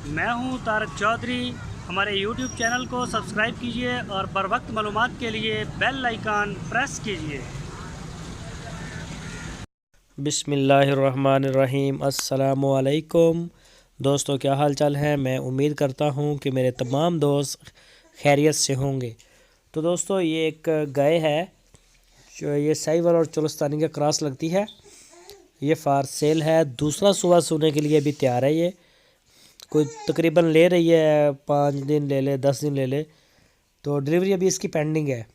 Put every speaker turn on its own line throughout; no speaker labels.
मैं हूं तारक चौधरी। हमारे YouTube चैनल को सब्सक्राइब कीजिए और बर वक्त मालूमात के लिए बेल आइकन प्रेस कीजिए।
बिस्मिल्लाहिर्रहमानिर्रहीम। अस्सलामु अलैकुम दोस्तों, क्या हाल चाल है। मैं उम्मीद करता हूँ कि मेरे तमाम दोस्त खैरियत से होंगे। तो दोस्तों, ये एक गाय है जो ये साहिवाल और चोलस्तानी का क्रॉस लगती है। ये फार सेल है। दूसरा सुबह सोने के लिए भी तैयार है। ये कोई तकरीबन ले रही है 5 दिन ले ले 10 दिन ले ले, तो डिलीवरी अभी इसकी पेंडिंग है।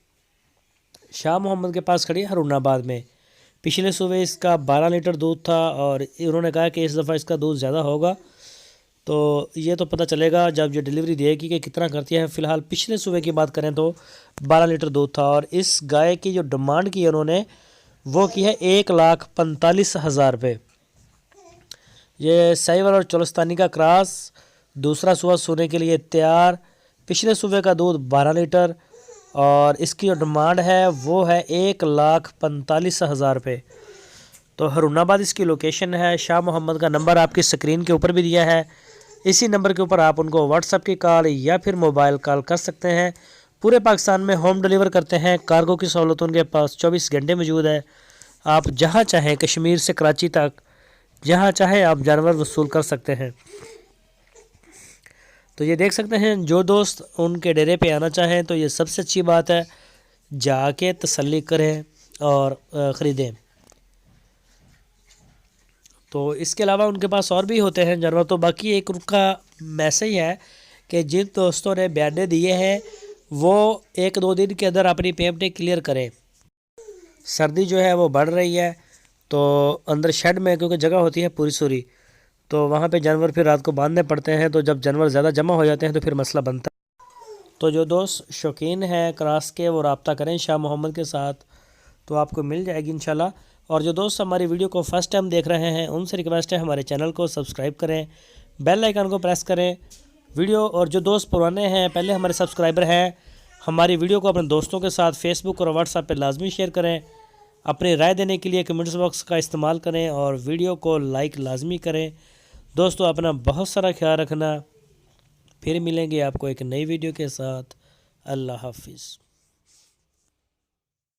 शाह मोहम्मद के पास खड़ी है हरुणाबाद में। पिछले सुबह इसका 12 लीटर दूध था और उन्होंने कहा कि इस दफ़ा इसका दूध ज़्यादा होगा, तो ये तो पता चलेगा जब ये डिलीवरी देगी कि कितना करती है। फ़िलहाल पिछले सुबह की बात करें तो 12 लीटर दूध था और इस गाय की जो डिमांड की है उन्होंने वो की है 1,45,000 रुपये। ये साहिवाल और चोलस्तानी का क्रॉस, दूसरा सुबह सोने के लिए तैयार। पिछले सुबह का दूध 12 लीटर और इसकी जो डिमांड है वो है 1,45,000 रुपये। तो हरुणाबाद इसकी लोकेशन है। शाह मोहम्मद का नंबर आपकी स्क्रीन के ऊपर भी दिया है। इसी नंबर के ऊपर आप उनको व्हाट्सएप की कॉल या फिर मोबाइल कॉल कर सकते हैं। पूरे पाकिस्तान में होम डिलीवर करते हैं। कार्गो की सहूलत उनके पास 24 घंटे मौजूद है। आप जहां चाहें, कश्मीर से कराची तक, जहां चाहें आप जानवर वसूल कर सकते हैं। तो ये देख सकते हैं, जो दोस्त उनके डेरे पे आना चाहें तो ये सबसे अच्छी बात है, जाके तसल्ली करें और ख़रीदें। तो इसके अलावा उनके पास और भी होते हैं जानवर। तो बाकी एक उनका मैसेज है कि जिन दोस्तों ने बयाने दिए हैं वो 1-2 दिन के अंदर अपनी पेमेंट क्लियर करें। सर्दी जो है वो बढ़ रही है, तो अंदर शेड में क्योंकि जगह होती है पूरी सूरी, तो वहाँ पे जानवर फिर रात को बांधने पड़ते हैं। तो जब जानवर ज़्यादा जमा हो जाते हैं तो फिर मसला बनता है। तो जो दोस्त शौकीन हैं क्रॉस के वो रब्ता करें शाह मोहम्मद के साथ, तो आपको मिल जाएगी इंशाल्लाह। और जो दोस्त हमारी वीडियो को फर्स्ट टाइम देख रहे हैं उनसे रिक्वेस्ट है हमारे चैनल को सब्सक्राइब करें, बेल आइकन को प्रेस करें वीडियो। और जो दोस्त पुराने हैं, पहले हमारे सब्सक्राइबर हैं, हमारी वीडियो को अपने दोस्तों के साथ फेसबुक और व्हाट्सएप पर लाजमी शेयर करें। अपनी राय देने के लिए कमेंट्स बॉक्स का इस्तेमाल करें और वीडियो को लाइक लाजमी करें। दोस्तों, अपना बहुत सारा ख्याल रखना। फिर मिलेंगे आपको एक नई वीडियो के साथ। अल्लाह हाफिज़।